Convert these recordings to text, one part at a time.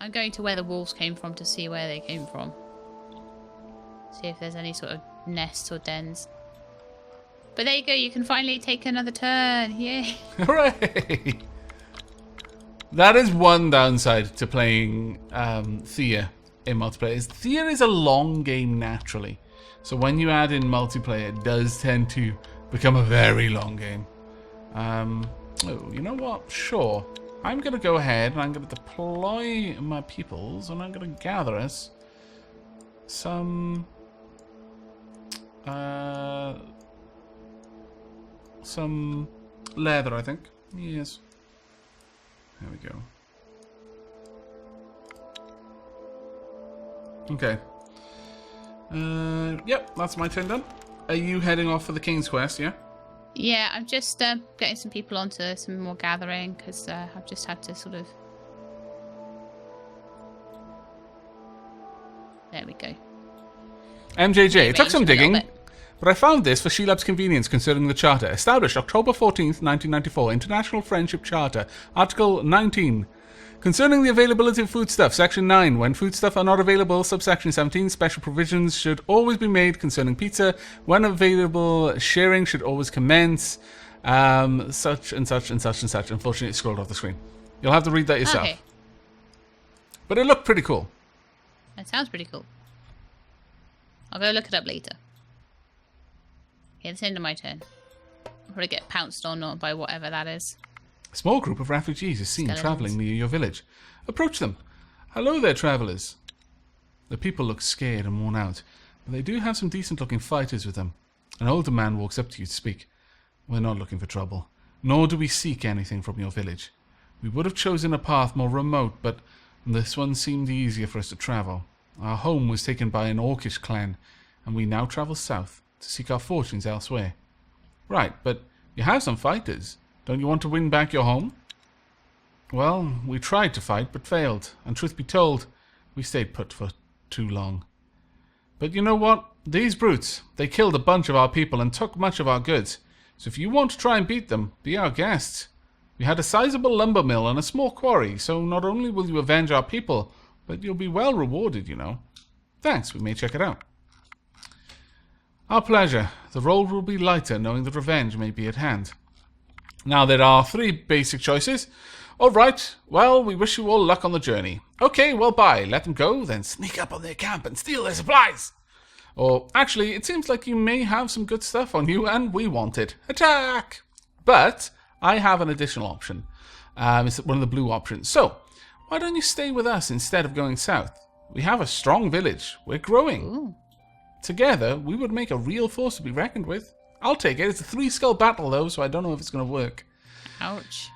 I'm going to where the wolves came from to see where they came from. See if there's any sort of nests or dens. But there you go, you can finally take another turn. Yay. Hooray! That is one downside to playing Thea in multiplayer. Thea is a long game naturally. So when you add in multiplayer, it does tend to become a very long game. Oh, you know what? Sure. I'm going to go ahead and I'm going to deploy my peoples and I'm going to gather us some leather, I think. Yes. There we go. Okay. Yep, that's my turn done. Are you heading off for the King's Quest, yeah? Yeah, I'm just getting some people onto some more gathering because I've just had to sort of... There we go. MJJ, it took some digging, but I found this for Shelab's convenience concerning the Charter. Established October 14th, 1994, International Friendship Charter, Article 19. Concerning the availability of foodstuff, Section 9. When foodstuff are not available, subsection 17, special provisions should always be made concerning pizza. When available, sharing should always commence. Such and such and such and such. Unfortunately, it scrolled off the screen. You'll have to read that yourself. Okay. But it looked pretty cool. That sounds pretty cool. I'll go look it up later. Okay, it's the end of my turn. I'll probably get pounced on or by whatever that is. A small group of refugees is seen Skeletons. travelling near your village. Approach them. Hello there, travellers. The people look scared and worn out, but they do have some decent-looking fighters with them. An older man walks up to you to speak. We're not looking for trouble, nor do we seek anything from your village. We would have chosen a path more remote, but this one seemed easier for us to travel. Our home was taken by an orcish clan, and we now travel south to seek our fortunes elsewhere. Right, but you have some fighters. Don't you want to win back your home? Well, we tried to fight, but failed. And truth be told, we stayed put for too long. But you know what? These brutes, they killed a bunch of our people and took much of our goods. So if you want to try and beat them, be our guests. We had a sizable lumber mill and a small quarry, so not only will you avenge our people, but you'll be well rewarded, you know. Thanks, we may check it out. Our pleasure. The road will be lighter knowing that revenge may be at hand. Now, there are 3 basic choices. All right, well, we wish you all luck on the journey. Okay, well, bye. Let them go, then sneak up on their camp and steal their supplies. Or, actually, it seems like you may have some good stuff on you, and we want it. Attack! But I have an additional option. It's one of the blue options. So, why don't you stay with us instead of going south? We have a strong village. We're growing. Ooh. Together, we would make a real force to be reckoned with. I'll take it. It's a 3-skull battle, though, so I don't know if it's going to work. Ouch.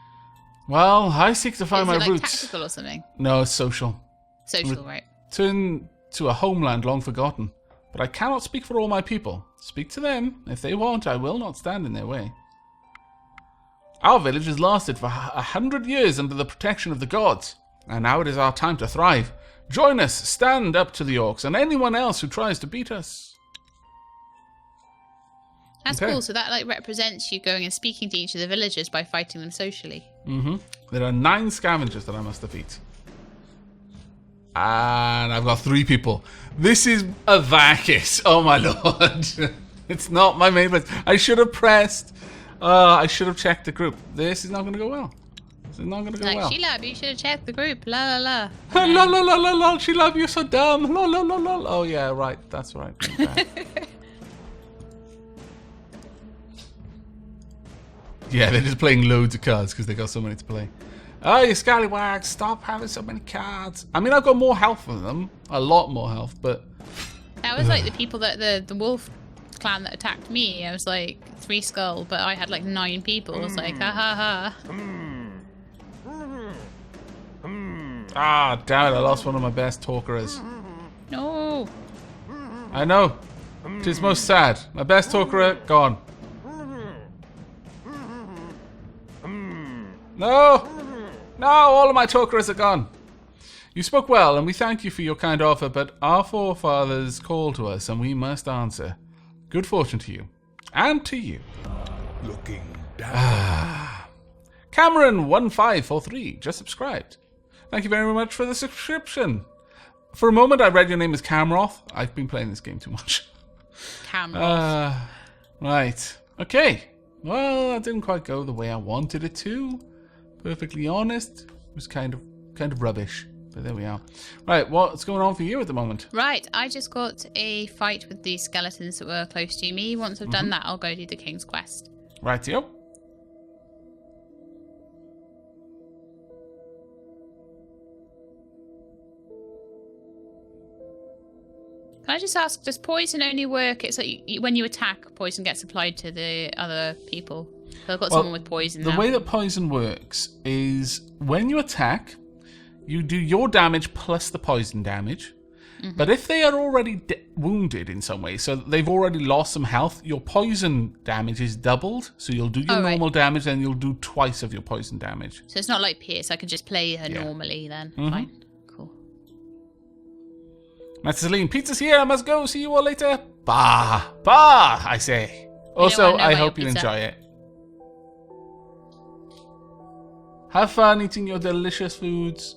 Well, I seek to find Is my it like roots. tactical or something? No, it's social. Social, right. Return to a homeland long forgotten. But I cannot speak for all my people. Speak to them. If they want, I will not stand in their way. Our village has lasted for 100 years under the protection of the gods. And now it is our time to thrive. Join us. Stand up to the orcs and anyone else who tries to beat us. That's Okay. cool. So that like represents you going and speaking to each of the villagers by fighting them socially. Mm-hmm. There are 9 scavengers that I must defeat. And I've got 3 people. This is Aavak. Oh my lord. It's not my main place. I should have pressed. I should have checked the group. This is not going to go well. This is not going to go Like, well. Shelab, you should have checked the group. La la la. La la la la la, Shelab, you're so dumb. La la la la. Oh yeah, right. That's right. Okay. Yeah, they're just playing loads of cards because they got so many to play. Oh, you scallywags, stop having so many cards. I mean, I've got more health than them. A lot more health, but... That was like the people that the wolf clan that attacked me. I was like 3 skull, but I had like 9 people. I was like, ha ha ha. Ah, damn it, I lost one of my best talkers. No. I know. It is most sad. My best talker gone. No! No, all of my talkers are gone. You spoke well, and we thank you for your kind offer, but our forefathers call to us, and we must answer. Good fortune to you. And to you. Looking down. Cameron1543 just subscribed. Thank you very much for the subscription. For a moment, I read your name as Camroth. I've been playing this game too much. Camroth. Right. Okay. Well, that didn't quite go the way I wanted it to. Perfectly honest. It was kind of rubbish. But there we are. Right, what's going on for you at the moment? Right, I just got a fight with these skeletons that were close to me. Once I've done that, I'll go do the King's Quest. Rightio. Can I just ask, does poison only work? It's like when you attack, poison gets applied to the other people. So I've got someone with poison now. The way that poison works is when you attack, you do your damage plus the poison damage. But if they are already wounded in some way, so they've already lost some health, your poison damage is doubled. So you'll do your normal damage, and you'll do twice of your poison damage. So it's not like Pierce. I can just play her normally then. Fine. Cool. Master Celine, pizza's here. I must go. See you all later. Bah. Bah, I say. Also, I hope you enjoy it. Have fun eating your delicious foods.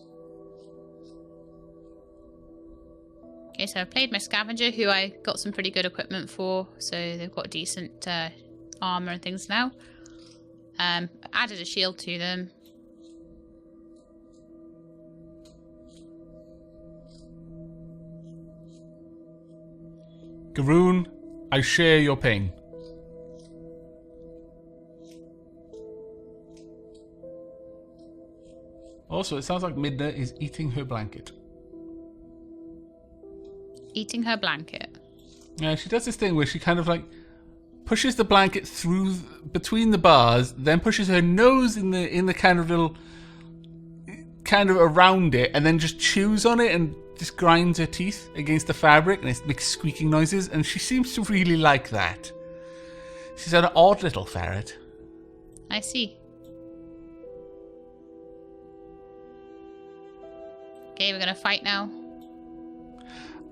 Okay, so I've played my scavenger, who I got some pretty good equipment for, so they've got decent armor and things now. Added a shield to them. Garoon, I share your pain. Also, it sounds like Midna is eating her blanket. Eating her blanket. Yeah, she does this thing where she kind of like pushes the blanket through between the bars, then pushes her nose in the kind of little kind of around it, and then just chews on it and just grinds her teeth against the fabric, and it makes squeaking noises, and she seems to really like that. She's an odd little ferret. I see. Okay, we're gonna fight now.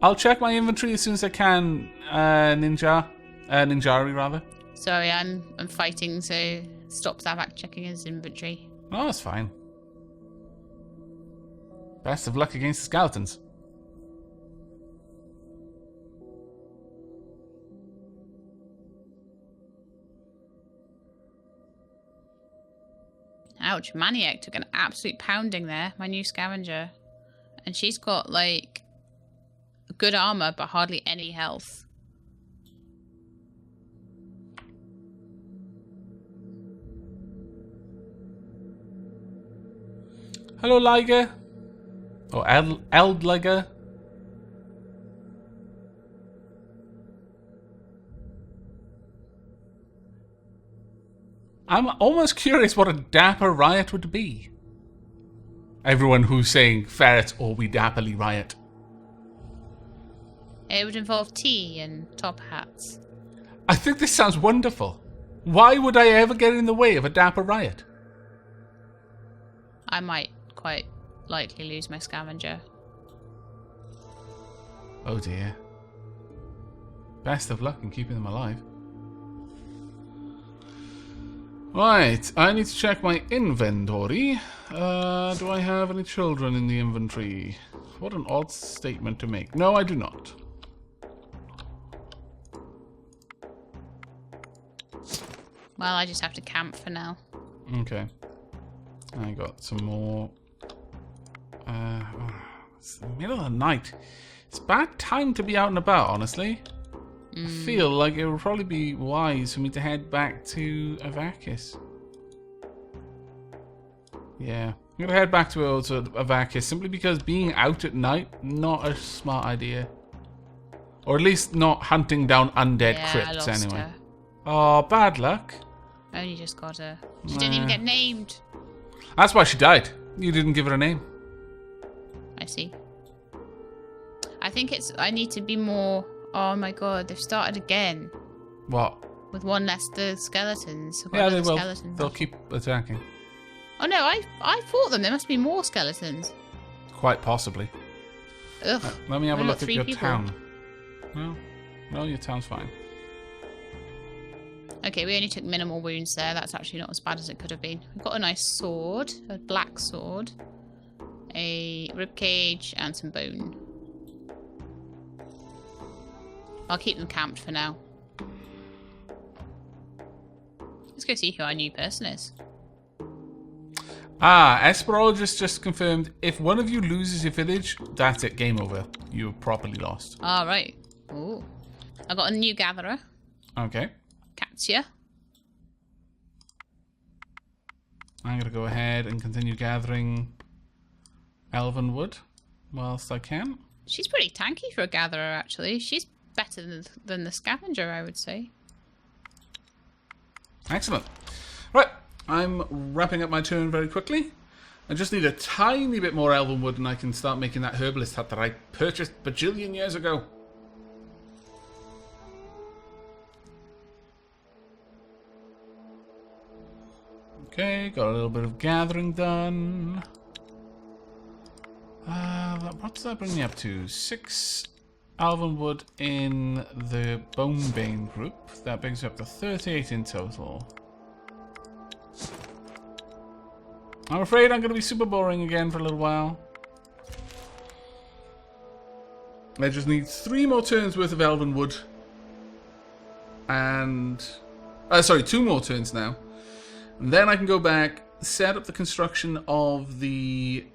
I'll check my inventory as soon as I can, Ninjari rather. Sorry, I'm fighting, so stops Aavak checking his inventory. Oh, that's fine. Best of luck against the skeletons. Ouch, Maniac took an absolute pounding there, my new scavenger. And she's got, like, good armor, but hardly any health. Hello, Liger. Or Eldliger. I'm almost curious what a dapper riot would be. Everyone who's saying ferrets or we dapperly riot. It would involve tea and top hats. I think this sounds wonderful. Why would I ever get in the way of a dapper riot? I might quite likely lose my scavenger. Oh dear. Best of luck in keeping them alive. Right, I need to check my inventory. Do I have any children in the inventory? What an odd statement to make. No, I do not. Well, I just have to camp for now. Okay. I got some more. It's the middle of the night. It's a bad time to be out and about, honestly. I feel like it would probably be wise for me to head back to Aavak. Yeah, I'm gonna head back to Aavak simply because being out at night, not a smart idea. Or at least not hunting down undead crypts anyway. Her. Oh, bad luck. Only just got her. She didn't even get named. That's why she died. You didn't give her a name. I see. I think I need to be more... Oh my god, they've started again. What? With one less the skeletons. Yeah, they will. They'll keep attacking. Oh no, I fought them. There must be more skeletons. Quite possibly. Ugh. Let me have a look at your people. town. No, your town's fine. Okay, we only took minimal wounds there. That's actually not as bad as it could have been. We've got a nice sword. A black sword. a ribcage, and some bone. I'll keep them camped for now. Let's go see who our new person is. Esperologist just confirmed, if one of you loses your village, that's it, game over. You're properly lost. All right. Ooh. I got a new gatherer. Okay. Katya. I'm going to go ahead and continue gathering elven wood whilst I can. She's pretty tanky for a gatherer, actually. She's better than the scavenger, I would say. Excellent. Right, I'm wrapping up my turn very quickly. I just need a tiny bit more elven wood and I can start making that herbalist hut that I purchased bajillion years ago. Okay, got a little bit of gathering done. What does that bring me up to? 6 elven wood in the Bonebane group. That brings me up to 38 in total. I'm afraid I'm going to be super boring again for a little while. I just need 3 more turns worth of elven wood. And... sorry, 2 more turns now. And then I can go back, set up the construction of the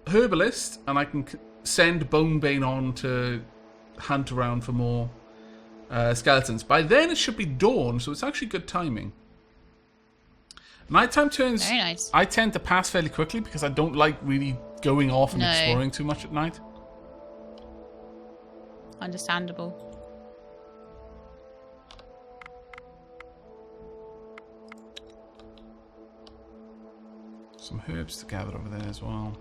Herbalist, and I can send Bonebane on to hunt around for more skeletons. By then it should be dawn, so it's actually good timing. Nighttime turns, very nice. I tend to pass fairly quickly because I don't like really going off and exploring too much at night. Understandable. Some herbs to gather over there as well.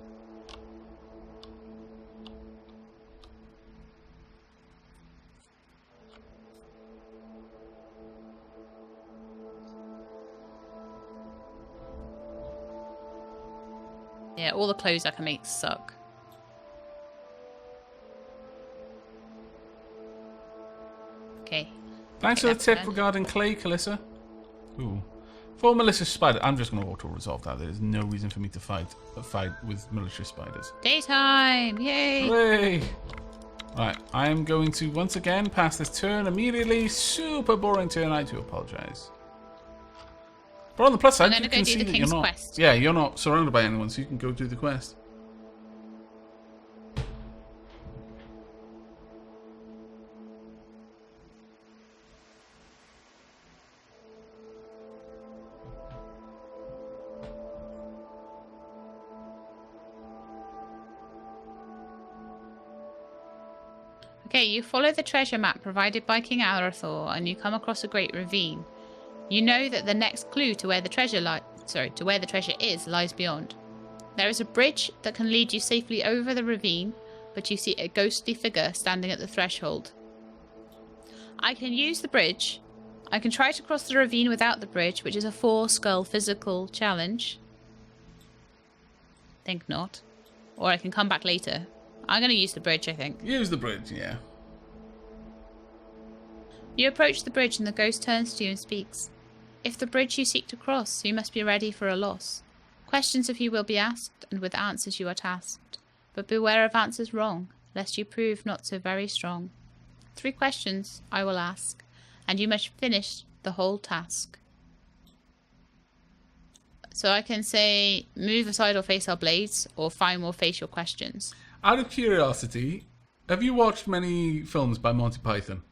Yeah, all the clothes I can make suck. Okay. Thanks for the tip regarding clay, Calissa. Ooh. For malicious spider, I'm just going to auto-resolve that. There's no reason for me to fight with malicious spiders. Daytime! Yay! Hooray! Right, I am going to once again pass this turn immediately. Super boring turn, I do apologise. But on the plus side, you can see that you're not... Quest. Yeah, you're not surrounded by anyone, so you can go do the quest. Okay, you follow the treasure map provided by King Arathor, and you come across a great ravine. You know that the next clue to where the treasure is lies beyond. There is a bridge that can lead you safely over the ravine, but you see a ghostly figure standing at the threshold. I can use the bridge. I can try to cross the ravine without the bridge, which is a 4-skull physical challenge. Think not. Or I can come back later. I'm going to use the bridge, I think. Use the bridge, yeah. You approach the bridge and the ghost turns to you and speaks. If the bridge you seek to cross, you must be ready for a loss. Questions of you will be asked, and with answers you are tasked. But beware of answers wrong, lest you prove not so very strong. 3 questions I will ask, and you must finish the whole task. So I can say, move aside or face our blades, or find or face your questions. Out of curiosity, have you watched many films by Monty Python?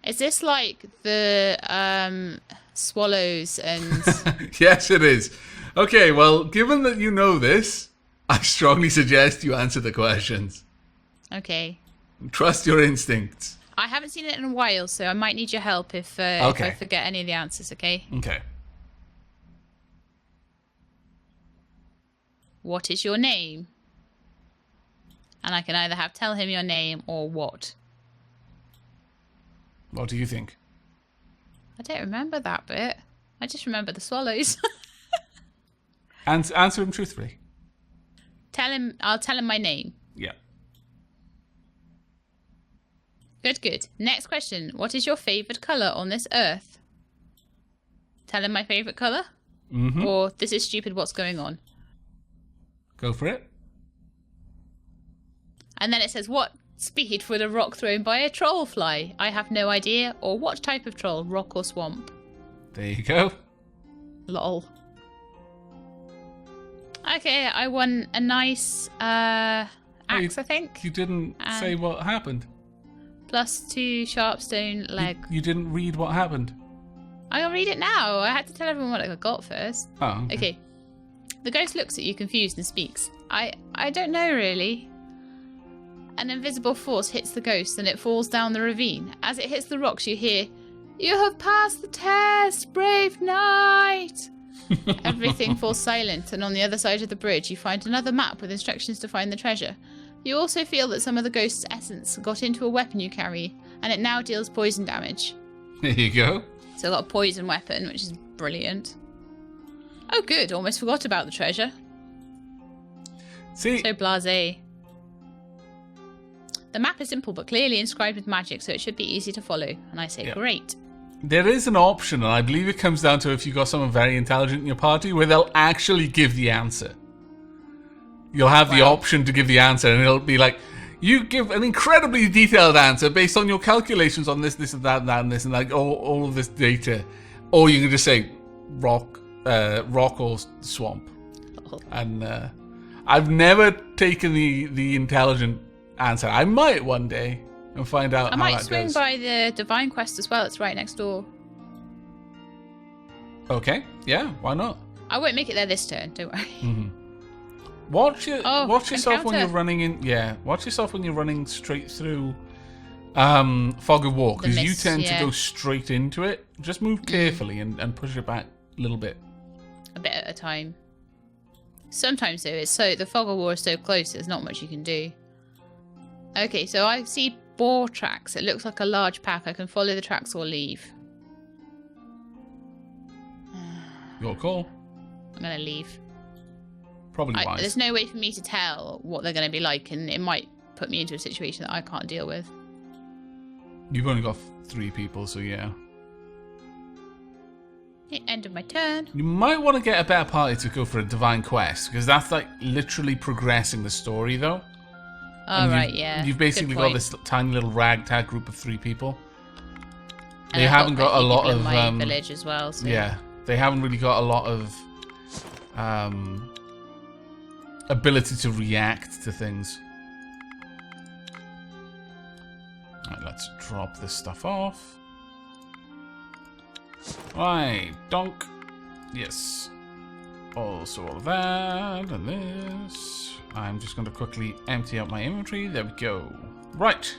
Is this like the swallows and... Yes, it is. Okay, well, given that you know this, I strongly suggest you answer the questions. Okay. Trust your instincts. I haven't seen it in a while, so I might need your help if I forget any of the answers, okay? Okay. What is your name? And I can either have tell him your name or what. What do you think? I don't remember that bit. I just remember the swallows. And answer him truthfully. I'll tell him my name. Yeah. Good. Next question. What is your favourite colour on this earth? Tell him my favourite colour? Mm-hmm. Or this is stupid, what's going on? Go for it. And then it says, what speed would a rock thrown by a troll fly? I have no idea. Or what type of troll, rock or swamp? There you go. Lol. Okay, I won a nice axe, I think. You didn't say what happened. +2 sharpstone leg. You didn't read what happened. I'll read it now. I had to tell everyone what I got first. Oh. Okay. The ghost looks at you confused and speaks. I don't know really. An invisible force hits the ghost and it falls down the ravine. As it hits the rocks, you hear, "You have passed the test, brave knight!" Everything falls silent, and on the other side of the bridge, you find another map with instructions to find the treasure. You also feel that some of the ghost's essence got into a weapon you carry, and it now deals poison damage. There you go. So I got a poison weapon, which is brilliant. Oh, good. Almost forgot about the treasure. See, So blasé. The map is simple but clearly inscribed with magic, so it should be easy to follow. And I say, great. there is an option, and I believe it comes down to if you've got someone very intelligent in your party, where they'll actually give the answer. You'll have the option to give the answer, and it'll be like, you give an incredibly detailed answer based on your calculations on this, and that, and this, and like all of this data. Or you can just say rock or swamp. And I've never taken the intelligent answer. I might one day and find out I how might that swing goes. by the Divine Quest as well. It's right next door. Okay, yeah, why not? I won't make it there this turn, don't worry. Mm-hmm. Watch yourself encounter. when you're running in. Yeah, watch yourself when you're running straight through fog of war, because you tend to go straight into it. Just move carefully and push it back a little bit. A bit at a time. Sometimes though, the fog of war is so close, there's not much you can do. Okay, so I see boar tracks. It looks like a large pack. I can follow the tracks or leave. Your call. I'm gonna leave. Probably wise. There's no way for me to tell what they're going to be like, and it might put me into a situation that I can't deal with. You've only got 3 people, so yeah. End of my turn. You might want to get a better party to go for a divine quest, because that's like literally progressing the story, though. Oh, right, yeah. You've basically got this tiny little ragtag group of 3 people. They haven't got a lot of my village as well. So. Yeah, they haven't really got a lot of ability to react to things. Right, let's drop this stuff off. Right, donk. Yes. Also all of that and this. I'm just going to quickly empty out my inventory. There we go. Right.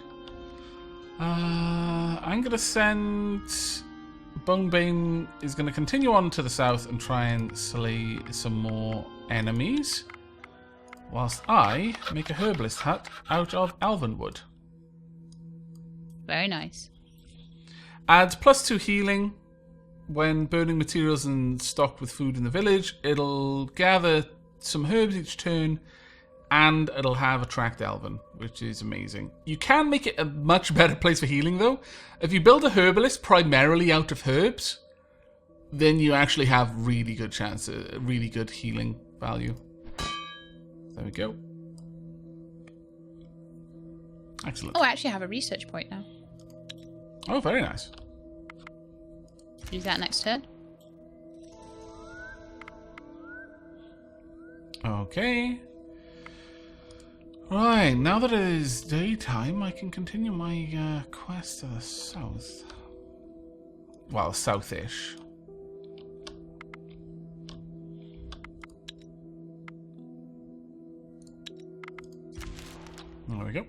I'm going to send... Bonebane is going to continue on to the south and try and slay some more enemies, whilst I make a herbalist hut out of elven wood. Very nice. Add +2 healing when burning materials and stocked with food in the village. It'll gather some herbs each turn, and it'll have attract elven, which is amazing. You can make it a much better place for healing, though. If you build a herbalist primarily out of herbs, then you actually have really good chance, really good healing value. There we go. Excellent. Oh, I actually have a research point now. Oh, very nice. Do that next turn. Okay. Right, now that it is daytime, I can continue my quest to the south. Well, southish. There we go.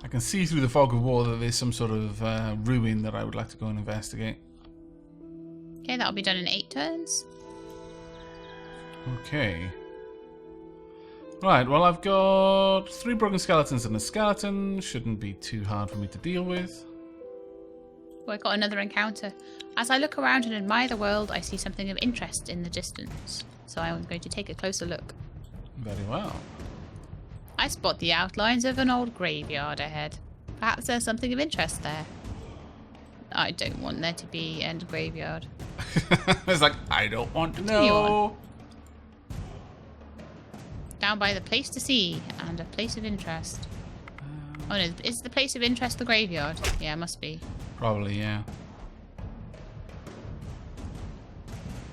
I can see through the fog of war that there's some sort of ruin that I would like to go and investigate. Okay, that'll be done in 8 turns. Okay. Right, well, I've got 3 broken skeletons and a skeleton. Shouldn't be too hard for me to deal with. Oh, I got another encounter. As I look around and admire the world, I see something of interest in the distance. So I'm going to take a closer look. Very well. I spot the outlines of an old graveyard ahead. Perhaps there's something of interest there. I don't want there to be an end graveyard. It's like, I don't want to Continue know. on. down by the place to see and a place of interest. Oh no, is the place of interest the graveyard? Yeah, it must be. Probably, yeah.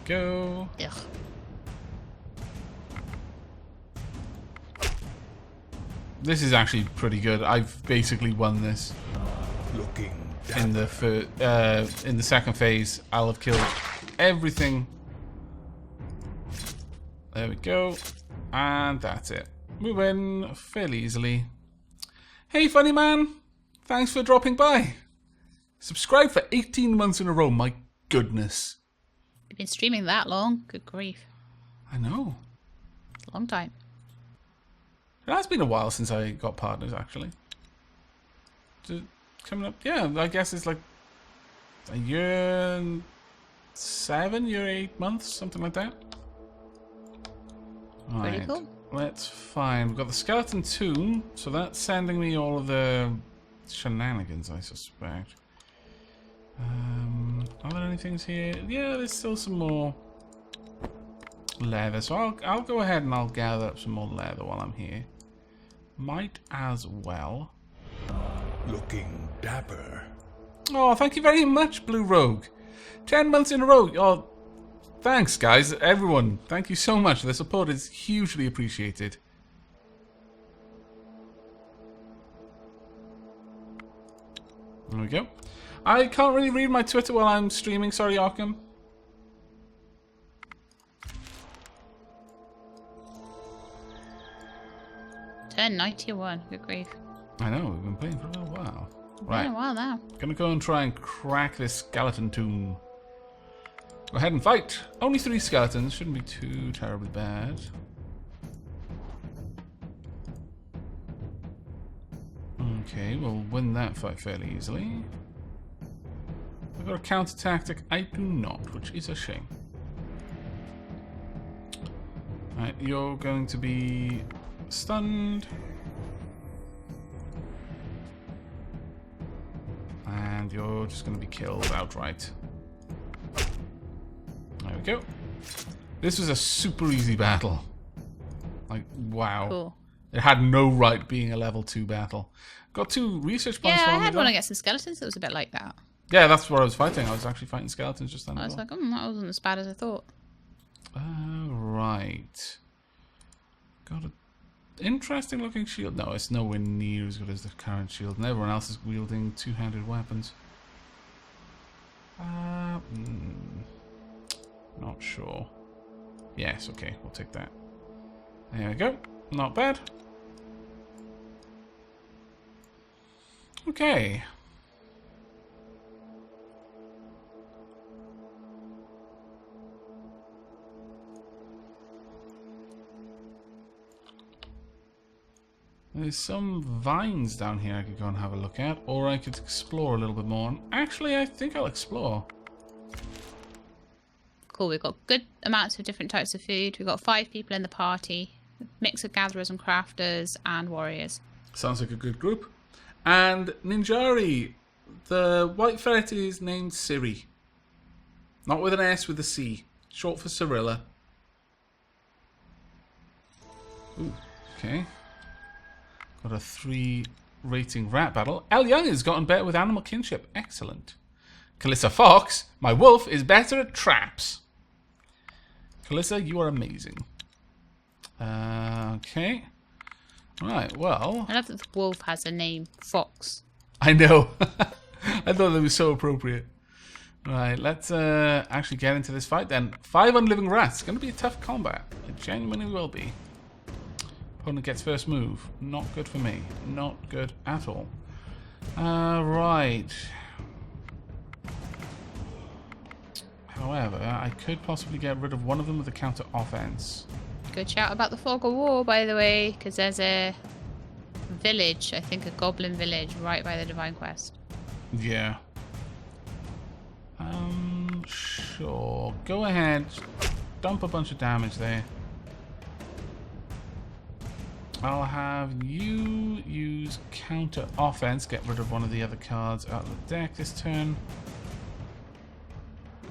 Go. Ugh. This is actually pretty good. I've basically won this. In the second phase, I'll have killed everything. There we go. And that's it. We win fairly easily. Hey, funny man. Thanks for dropping by. Subscribe for 18 months in a row. My goodness. You've been streaming that long? Good grief. I know. It's a long time. It has been a while since I got partners, actually. Coming up, yeah, I guess it's like a year and 8 months, something like that. Pretty Right, cool. let's find. We've got the skeleton tomb, so that's sending me all of the shenanigans, I suspect. Are there any things here? Yeah, there's still some more leather, so I'll go ahead and I'll gather up some more leather while I'm here. Might as well. Looking dapper. Oh, thank you very much, Blue Rogue. 10 months in a row. Oh, thanks, guys. Everyone, thank you so much. The support is hugely appreciated. There we go. I can't really read my Twitter while I'm streaming. Sorry, Arkham. Turn 91. Good grief. I know, we've been playing for a little while. Been Right. a while now. Gonna go and try and crack this skeleton tomb. Go ahead and fight. Only 3 skeletons. Shouldn't be too terribly bad. Okay, we'll win that fight fairly easily. I've got a counter tactic. I do not, which is a shame. Right, you're going to be stunned. And you're just going to be killed outright. There we go. This was a super easy battle. Like, wow. Cool. It had no right being a level 2 battle. Got 2 research points Yeah, for I me, had though. one against some skeletons that was a bit like that. Yeah, that's what I was fighting. I was actually fighting skeletons just then. I as was well. like, that wasn't as bad as I thought. Right. Got an interesting looking shield. No, it's nowhere near as good as the current shield. And everyone else is wielding 2-handed weapons. Not sure. Yes, okay, we'll take that. There we go. Not bad. Okay. There's some vines down here I could go and have a look at, or I could explore a little bit more. And actually, I think I'll explore. Cool, we've got good amounts of different types of food. We've got 5 people in the party. Mix of gatherers and crafters and warriors. Sounds like a good group. And Ninjari, the white ferret is named Siri. Not with an S, with a C. Short for Cirilla. Ooh, okay. Got a 3 rating rat battle. El Young has gotten better with animal kinship. Excellent. Calissa Fox, my wolf is better at traps. Calissa, you are amazing. Okay. Right, well. I love that the wolf has a name, Fox. I know. I thought that was so appropriate. Right, let's actually get into this fight then. 5 unliving rats. It's going to be a tough combat. It genuinely will be. Opponent gets first move. Not good for me. Not good at all. Right. However, I could possibly get rid of one of them with a counter offense. Good shout about the Fog of War, by the way, because there's a village, I think a goblin village, right by the Divine Quest. Yeah. Sure. Go ahead. Dump a bunch of damage there. I'll have you use counter offense. Get rid of one of the other cards out of the deck this turn.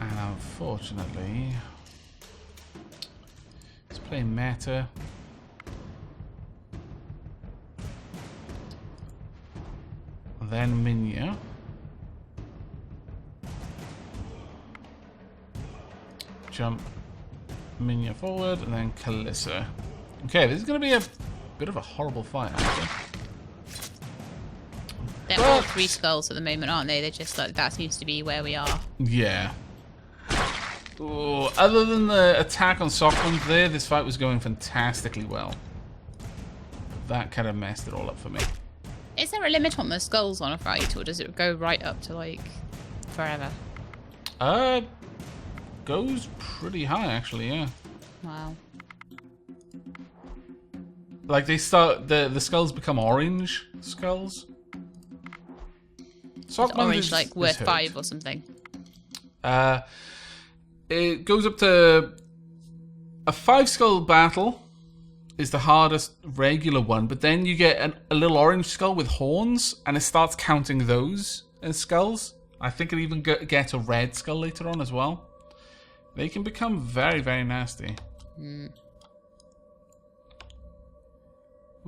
And unfortunately, let's play meta. then Minya. Jump Minya forward, and then Kalissa. Okay, this is going to be a bit of a horrible fight, actually. They're all 3 skulls at the moment, aren't they? They're just like, that seems to be where we are. Yeah. Ooh, other than the attack on Sockland there, this fight was going fantastically well. That kind of messed it all up for me. Is there a limit on the skulls on a fight, or does it go right up to, like, forever? Goes pretty high, actually, yeah. Wow. Like, they start... The skulls become orange skulls. Sockland Orange, is, like, worth hurt. 5 or something. It goes up to... A 5-skull battle is the hardest regular one, but then you get a little orange skull with horns, and it starts counting those as skulls. I think it even gets a red skull later on as well. They can become very, very nasty. Mm.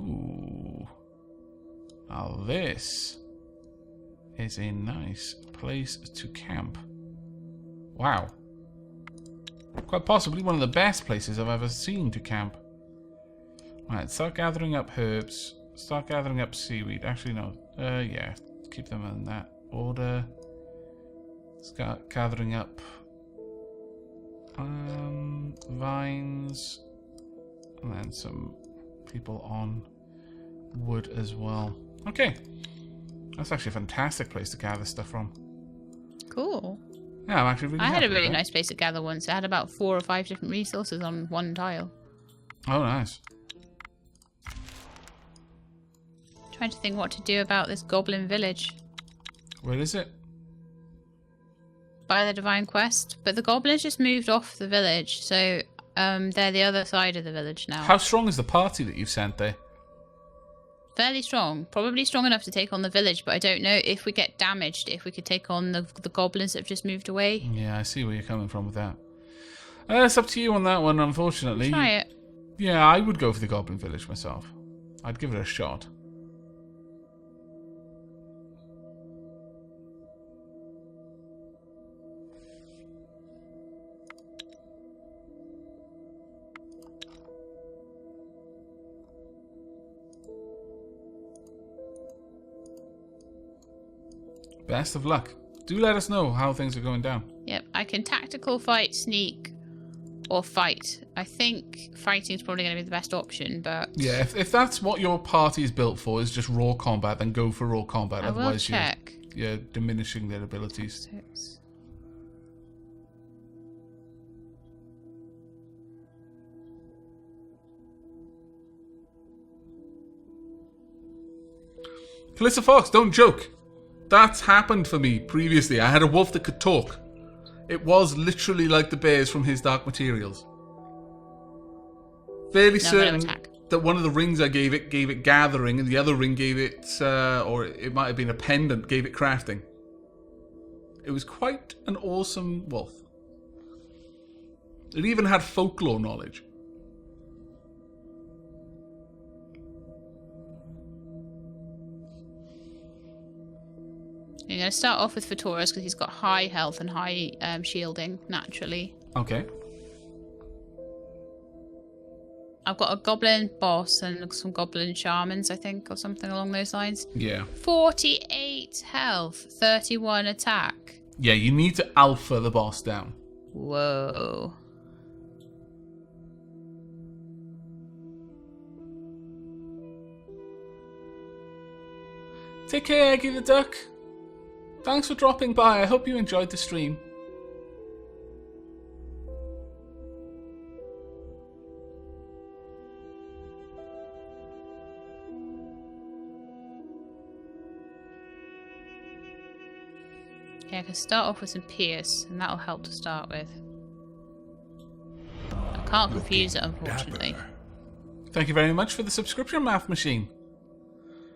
Ooh. Now this is a nice place to camp. Wow. Quite possibly one of the best places I've ever seen to camp. Right, start gathering up herbs. Start gathering up seaweed. Actually, no. Yeah. Keep them in that order. Start gathering up vines. And then some people on wood as well. Okay. That's actually a fantastic place to gather stuff from. Cool. Yeah, I'm actually really I had happy a really with that. nice place to gather once. I had about 4 or 5 different resources on one tile. Oh, nice. Trying to think what to do about this goblin village. Where is it? By the Divine Quest. But the goblins just moved off the village, so they're the other side of the village now. How strong is the party that you've sent there? Fairly strong. Probably strong enough to take on the village, but I don't know if we get damaged, if we could take on the goblins that have just moved away. Yeah, I see where you're coming from with that. It's up to you on that one, unfortunately. Try it. Yeah, I would go for the Goblin Village myself. I'd give it a shot. Best of luck. Do let us know how things are going down. Yep, I can tactical fight, sneak, or fight. I think fighting is probably going to be the best option, but... Yeah, if that's what your party is built for, is just raw combat, then go for raw combat. I will Otherwise, check. you're diminishing their abilities. 6. Calissa Fox, don't joke. That's happened for me previously. I had a wolf that could talk. It was literally like the bears from His Dark Materials. Fairly certain that one of the rings I gave it gathering, and the other ring gave it, or it might have been a pendant, gave it crafting. It was quite an awesome wolf. It even had folklore knowledge. You're going to start off with Fatora's because he's got high health and high shielding, naturally. Okay. I've got a goblin boss and some goblin shamans, I think, or something along those lines. Yeah. 48 health, 31 attack. Yeah, you need to alpha the boss down. Whoa. Take care, Eggy the Duck. Thanks for dropping by. I hope you enjoyed the stream. Yeah, I can start off with some Pierce, and that'll help to start with. I can't confuse it, unfortunately. Dapper. Thank you very much for the subscription, Math Machine.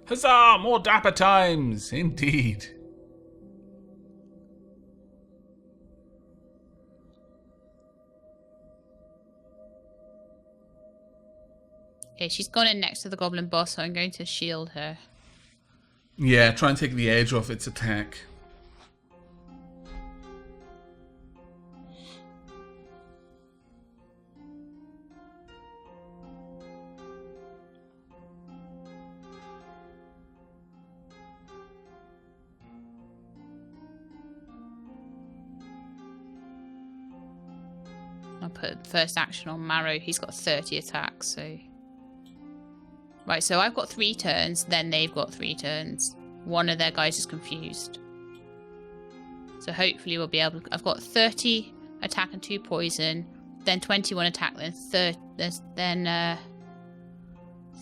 Huzzah! More dapper times! Indeed. Okay, she's gone in next to the goblin boss, so I'm going to shield her. Yeah, try and take the edge off its attack. I'll put first action on Marrow. He's got 30 attacks, so... Right, so I've got 3 turns, then they've got 3 turns. One of their guys is confused. So hopefully we'll be able to... I've got 30 attack and 2 poison, then 21 attack, then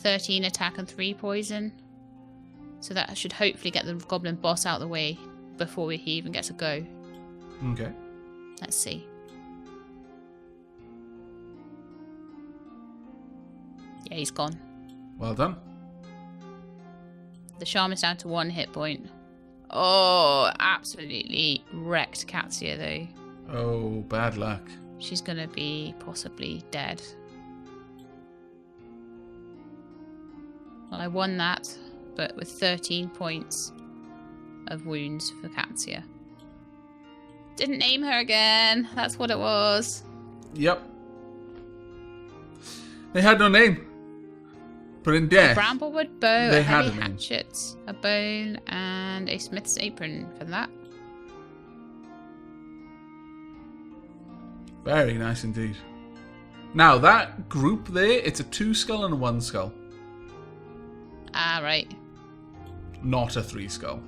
13 attack and 3 poison. So that should hopefully get the goblin boss out of the way before he even gets a go. Okay. Let's see. Yeah, he's gone. Well done. The shaman's down to 1 hit point. Oh, absolutely wrecked Katsia though. Oh, bad luck. She's gonna be possibly dead. Well, I won that, but with 13 points of wounds for Katsia. Didn't name her again. That's what it was. Yep. They had no name. But in death, A bramblewood bow, they a had heavy a name. hatchet, a bone, and a smith's apron for that. Very nice indeed. Now, that group there, it's a 2 skull and a 1 skull. Ah, right. Not a 3 skull.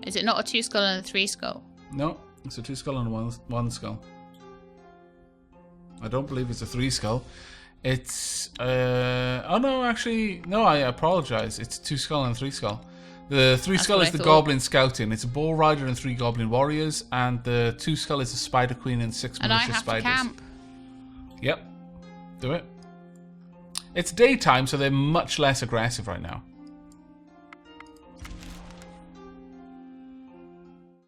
Is it not a 2 skull and a 3 skull? No, it's a 2 skull and a 1 skull. I don't believe it's a 3 skull. It's oh no, actually no, I apologize. It's 2 skull and 3 skull. The 3 skull is the goblin scouting. It's a bull rider and 3 goblin warriors, and the 2 skull is a spider queen and 6 And I malicious have spiders. to camp. Yep, do it. It's daytime, so they're much less aggressive right now.